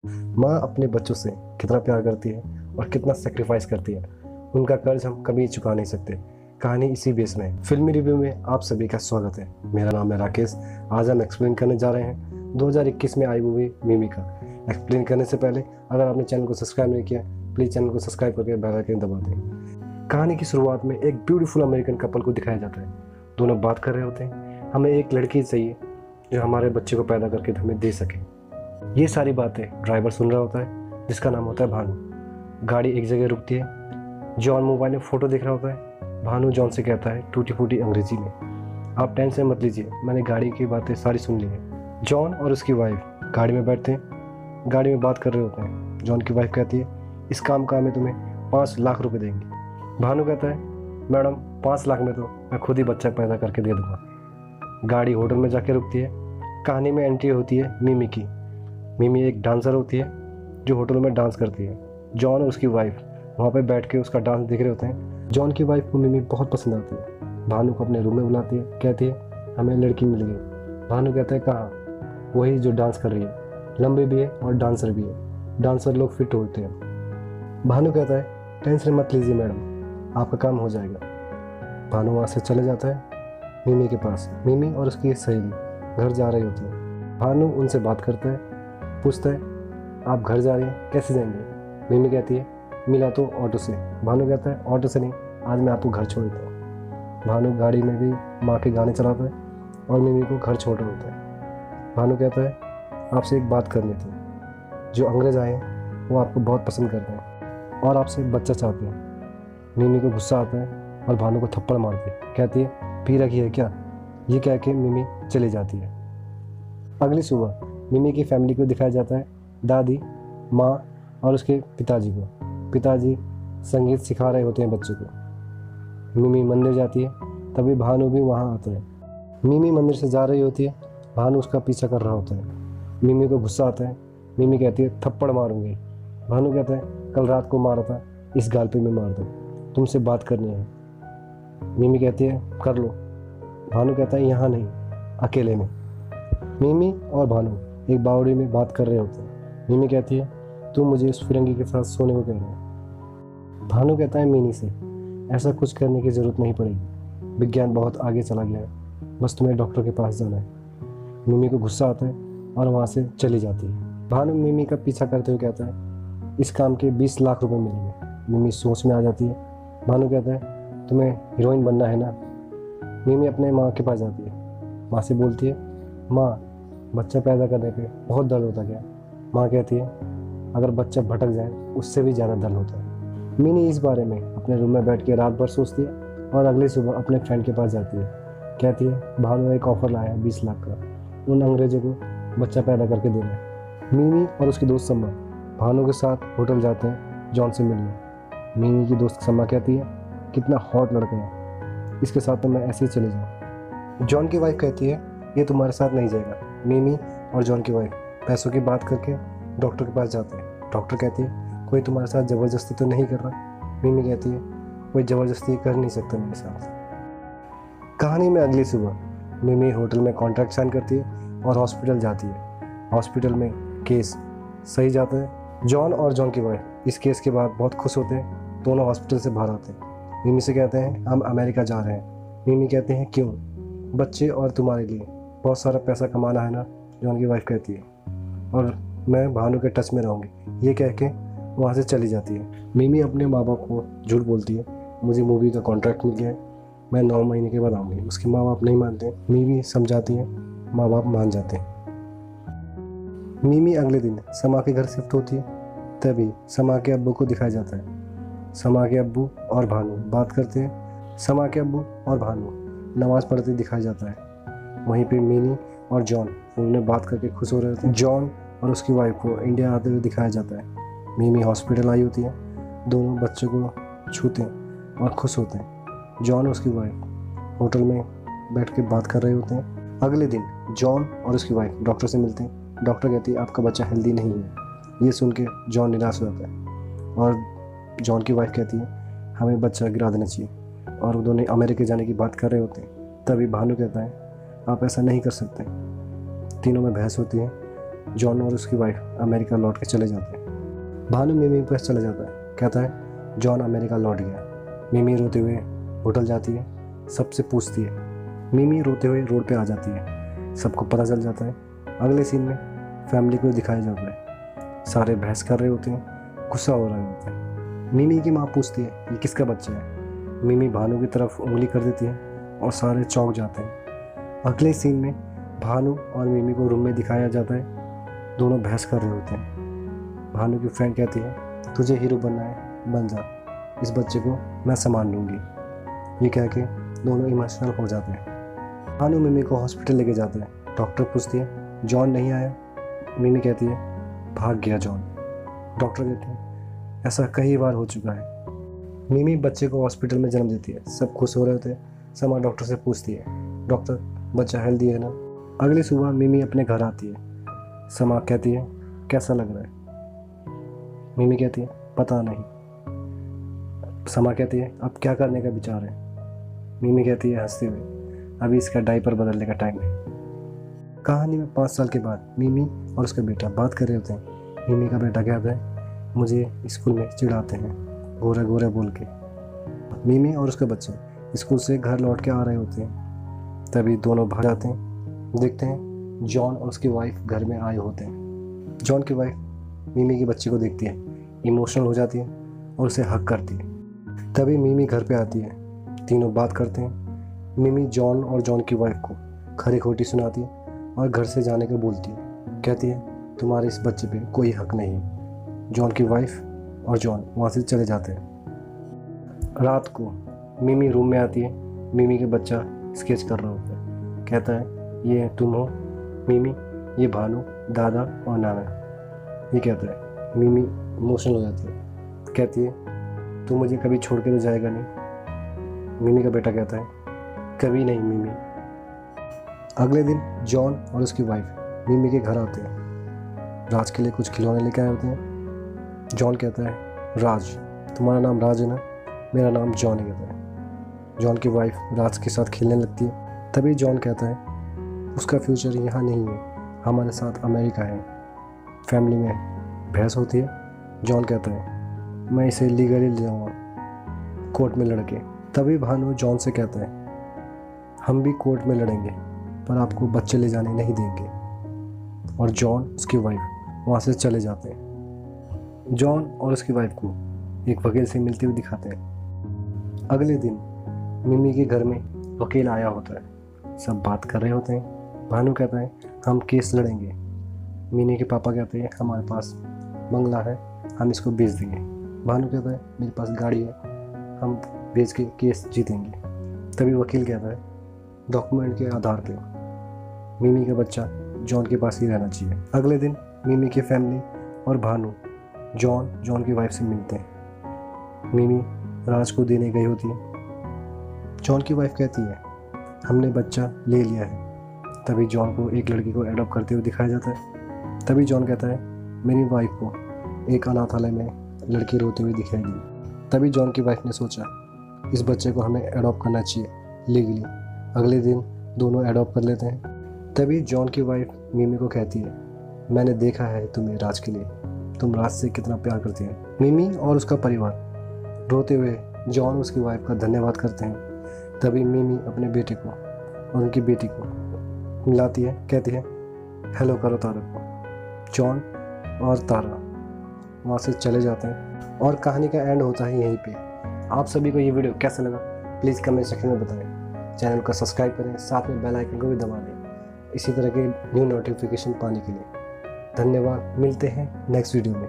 माँ अपने बच्चों से कितना प्यार करती है और कितना सेक्रीफाइस करती है, उनका कर्ज हम कभी चुका नहीं सकते। कहानी इसी बेस में है। फिल्मी रिव्यू में आप सभी का स्वागत है। मेरा नाम है राकेश। आज हम एक्सप्लेन करने जा रहे हैं 2021 में आई मूवी मिमी का। एक्सप्लेन करने से पहले अगर आपने चैनल को सब्सक्राइब नहीं किया, प्लीज़ चैनल को सब्सक्राइब करके बेल आइकन दबा दें। कहानी की शुरुआत में एक ब्यूटीफुल अमेरिकन कपल को दिखाया जाता है। दोनों बात कर रहे होते हैं। हमें एक लड़की चाहिए जो हमारे बच्चे को पैदा करके हमें दे सके। ये सारी बातें ड्राइवर सुन रहा होता है, जिसका नाम होता है भानु। गाड़ी एक जगह रुकती है। जॉन मोबाइल में फ़ोटो देख रहा होता है। भानु जॉन से कहता है टूटी फूटी अंग्रेजी में, आप टेंशन मत लीजिए, मैंने गाड़ी की बातें सारी सुन ली हैं। जॉन और उसकी वाइफ गाड़ी में बैठते हैं, गाड़ी में बात कर रहे होते हैं। जॉन की वाइफ कहती है इस काम का हमें तुम्हें 5 लाख रुपए देंगे। भानु कहता है मैडम 5 लाख में तो मैं खुद ही बच्चा पैदा करके दे दूँगा। गाड़ी होटल में जाके रुकती है। कहानी में एंट्री होती है मिमी की। मिमी एक डांसर होती है जो होटल में डांस करती है। जॉन और उसकी वाइफ वहाँ पे बैठ के उसका डांस देख रहे होते हैं। जॉन की वाइफ को मिमी बहुत पसंद आती है। भानु को अपने रूम में बुलाती है, कहती है हमें लड़की मिल गई। भानु कहता है कहाँ? वही जो डांस कर रही है, लंबी भी है और डांसर भी है। डांसर लोग फिट होते हैं। भानु कहता है टेंशन मत लीजिए मैडम, आपका काम हो जाएगा। भानु वहाँ से चले जाता है मिमी के पास। मिमी और उसकी सहेली घर जा रही होती है। भानु उनसे बात करता है, पूछता है आप घर जा रही हैं, कैसे जाएंगे? मिमी कहती है मिला तो ऑटो से। भानु कहता है ऑटो से नहीं, आज मैं आपको घर छोड़ देता हूँ। भानु गाड़ी में भी माँ के गाने चलाता है और मिमी को घर छोड़ रहा होता है। भानु कहता है आपसे एक बात करनी थी, जो अंग्रेज आए हैं वो आपको बहुत पसंद करते हैं और आपसे बच्चा चाहते हैं। मिमी को गुस्सा आता है और भानु को थप्पड़ मारती है, कहती है पी रखी है क्या? ये कह के मिमी चली जाती है। अगली सुबह मिमी की फैमिली को दिखाया जाता है, दादी, माँ और उसके पिताजी को। पिताजी संगीत सिखा रहे होते हैं बच्चे को। मिमी मंदिर जाती है, तभी भानु भी वहाँ आता है। मिमी मंदिर से जा रही होती है, भानु उसका पीछा कर रहा होता है। मिमी को गुस्सा आता है। मिमी कहती है थप्पड़ मारूंगी। भानु कहता है कल रात को मारा था, इस गाल पे मैं मार दूँ, तुमसे बात करनी है। मिमी कहती है कर लो। भानु कहता है यहाँ नहीं, अकेले में। मिमी और भानु एक बावड़ी में बात कर रहे होते हैं। मिमी कहती है तुम मुझे उस फिरंगी के साथ सोने को कह रहे हो। भानु कहता है मिनी से ऐसा कुछ करने की ज़रूरत नहीं पड़ेगी, विज्ञान बहुत आगे चला गया है, बस तुम्हें डॉक्टर के पास जाना है। मिमी को गुस्सा आता है और वहाँ से चली जाती है। भानु मिमी का पीछा करते हुए कहता है इस काम के 20 लाख रुपए मिलेंगे। मिमी सोच में आ जाती है। भानु कहता है तुम्हें हीरोइन बनना है ना? मिमी अपने माँ के पास जाती है। माँ से बोलती है माँ बच्चा पैदा करने पे बहुत दर्द होता क्या? माँ कहती है अगर बच्चा भटक जाए उससे भी ज़्यादा दर्द होता है। मिनी इस बारे में अपने रूम में बैठ के रात भर सोचती है और अगली सुबह अपने फ्रेंड के पास जाती है। कहती है भानु एक ऑफ़र लाया है 20 लाख का, उन अंग्रेज़ों को बच्चा पैदा करके देना है। मिनी और उसकी दोस्त सम्मा भानु के साथ होटल जाते हैं जॉन से मिलने। मिनी की दोस्त सम्मा कहती है कितना हॉट लड़का है, इसके साथ तो मैं ऐसे ही चले जाऊँ। जॉन की वाइफ कहती है ये तुम्हारे साथ नहीं जाएगा। मिमी और जॉन की वाइफ पैसों की बात करके डॉक्टर के पास जाते हैं। डॉक्टर कहती है कोई तुम्हारे साथ ज़बरदस्ती तो नहीं कर रहा? मिमी कहती है कोई ज़बरदस्ती कर नहीं सकता मेरे साथ। कहानी में अगली सुबह मिमी होटल में कॉन्ट्रैक्ट साइन करती है और हॉस्पिटल जाती है। हॉस्पिटल में केस सही जाता है। जॉन और जॉन की वाइफ इस केस के बाद बहुत खुश होते हैं। दोनों हॉस्पिटल से बाहर आते हैं। मिमी से कहते हैं हम अमेरिका जा रहे हैं। मिमी कहते हैं क्यों? बच्चे और तुम्हारे लिए बहुत सारा पैसा कमाना है ना? जॉन की वाइफ कहती है और मैं भानु के टच में रहूँगी। ये कह के वहाँ से चली जाती है। मिमी अपने माँ बाप को झूठ बोलती है, मुझे मूवी का कॉन्ट्रैक्ट मिल गया है, मैं 9 महीने के बाद आऊँगी। उसके माँ बाप नहीं मानते। मिमी समझाती है, माँ बाप मान जाते हैं। मिमी अगले दिन समा के घर शिफ्ट होती है। तभी समा के अब्बू को दिखाया जाता है। समा के अब्बू और भानु बात करते हैं। समा के अब्बू और भानु नमाज़ पढ़ते दिखाया जाता है। वहीं पे मिनी और जॉन उन्होंने बात करके खुश हो रहे थे। जॉन और उसकी वाइफ को इंडिया आते हुए दिखाया जाता है। मिमी हॉस्पिटल आई होती है। दोनों बच्चों को छूते हैं और खुश होते हैं। जॉन और उसकी वाइफ होटल में बैठ के बात कर रहे होते हैं। अगले दिन जॉन और उसकी वाइफ डॉक्टर से मिलते हैं। डॉक्टर कहती है आपका बच्चा हेल्दी नहीं है। ये सुन के जॉन निराश हो जाता है और जॉन की वाइफ कहती है हमें बच्चा गिरा देना चाहिए और वो दोनों अमेरिका जाने की बात कर रहे होते हैं। तभी भानु कहता है आप ऐसा नहीं कर सकते। तीनों में बहस होती है। जॉन और उसकी वाइफ अमेरिका लौट के चले जाते हैं। भानु मिमी के पास चला जाता है, कहता है जॉन अमेरिका लौट गया। मिमी रोते हुए होटल जाती है, सबसे पूछती है। मिमी रोते हुए रोड पे आ जाती है, सबको पता चल जाता है। अगले सीन में फैमिली को दिखाया जाता है, सारे बहस कर रहे होते हैं, गुस्सा हो रहे होते हैं। मिमी की माँ पूछती है ये किसका बच्चा है। मिमी भानु की तरफ उंगली कर देती है और सारे चौंक जाते हैं। अगले सीन में भानु और मिमी को रूम में दिखाया जाता है, दोनों बहस कर रहे होते हैं। भानु की फ्रेंड कहती है तुझे हीरो बनना है, बन जा, इस बच्चे को मैं संभाल लूँगी। ये कह के दोनों इमोशनल हो जाते हैं। भानु मिमी को हॉस्पिटल लेके जाते हैं। डॉक्टर पूछती है जॉन नहीं आया। मिमी कहती है भाग गया जॉन। डॉक्टर कहते हैं ऐसा कई बार हो चुका है। मिमी बच्चे को हॉस्पिटल में जन्म देती है, सब खुश हो रहे होते हैं। समा डॉक्टर से पूछती है डॉक्टर बच्चा हेल्दी है ना। अगली सुबह मिमी अपने घर आती है। समा कहती है कैसा लग रहा है। मिमी कहती है पता नहीं। समा कहती है अब क्या करने का विचार है। मिमी कहती है हंसते हुए अभी इसका डायपर बदलने का टाइम है। कहानी में 5 साल के बाद मिमी और उसका बेटा बात कर रहे होते हैं। मिमी का बेटा कहता है मुझे स्कूल में चिढ़ाते हैं गोरे गोरे बोल के। मिमी और उसका बच्चा स्कूल से घर लौट के आ रहे होते हैं, तभी दोनों भाग जाते हैं। देखते हैं जॉन और उसकी वाइफ घर में आए होते हैं। जॉन की वाइफ मिमी के बच्चे को देखती है, इमोशनल हो जाती है और उसे हक करती है। तभी मिमी घर पे आती है, तीनों बात करते हैं। मिमी जॉन और जॉन की वाइफ को खरी खोटी सुनाती है और घर से जाने को बोलती है। कहती है तुम्हारे इस बच्चे पे कोई हक नहीं। जॉन की वाइफ और जॉन वहाँ से चले जाते हैं। रात को मिमी रूम में आती है। मिमी के बच्चा स्केच कर रहा होता है। कहता है ये तुम हो मिमी, ये भानु, दादा और नाना। ये कहता है। मिमी इमोशनल हो जाती है, कहती है तू मुझे कभी छोड़ के तो जाएगा नहीं। मिमी का बेटा कहता है कभी नहीं मिमी। अगले दिन जॉन और उसकी वाइफ मिमी के घर आते हैं। राज के लिए कुछ खिलौने लेकर आए होते हैं। जॉन कहता है राज तुम्हारा नाम राज है ना, मेरा नाम जॉन है। कहता है। जॉन की वाइफ राज के साथ खेलने लगती है। तभी जॉन कहता है उसका फ्यूचर यहाँ नहीं है, हमारे साथ अमेरिका है। फैमिली में बहस होती है। जॉन कहता है मैं इसे लीगली ले जाऊँगा कोर्ट में लड़के। तभी भानु जॉन से कहता है हम भी कोर्ट में लड़ेंगे पर आपको बच्चे ले जाने नहीं देंगे। और जॉन उसकी वाइफ वहाँ से चले जाते हैं। जॉन और उसकी वाइफ को एक वकील से मिलते हुए दिखाते हैं। अगले दिन मिमी के घर में वकील आया होता है, सब बात कर रहे होते हैं। भानु कहता है हम केस लड़ेंगे। मिमी के पापा कहते हैं हमारे पास बंगला है, हम इसको बेच देंगे। भानु कहता है मेरे पास गाड़ी है, हम बेच के केस जीतेंगे। तभी वकील कहता है डॉक्यूमेंट के आधार पे मिमी का बच्चा जॉन के पास ही रहना चाहिए। अगले दिन मिमी की फैमिली और भानु जॉन की वाइफ से मिलते हैं। मिमी राज को देने गई होती है। जॉन की वाइफ कहती है हमने बच्चा ले लिया है। तभी जॉन को एक लड़की को एडॉप्ट करते हुए दिखाया जाता है। तभी जॉन कहता है मेरी वाइफ को एक अनाथालय में लड़की रोते हुए दिखाई दी। तभी जॉन की वाइफ ने सोचा इस बच्चे को हमें एडॉप्ट करना चाहिए लीगली। अगले दिन दोनों एडॉप्ट कर लेते हैं। तभी जॉन की वाइफ मिमी को कहती है मैंने देखा है तुम्हें राज के लिए, तुम राज से कितना प्यार करती है। मिमी और उसका परिवार रोते हुए जॉन उसकी वाइफ का धन्यवाद करते हैं। तभी मिमी अपने बेटे को और उनकी बेटी को मिलाती है, कहती है हेलो करो तारा को। जॉन और तारा वहाँ से चले जाते हैं और कहानी का एंड होता है यहीं पे। आप सभी को ये वीडियो कैसा लगा प्लीज़ कमेंट सेक्शन में बताएं। चैनल को सब्सक्राइब करें, साथ में बेल आइकन को भी दबा दें इसी तरह के न्यू नोटिफिकेशन पाने के लिए। धन्यवाद, मिलते हैं नेक्स्ट वीडियो में।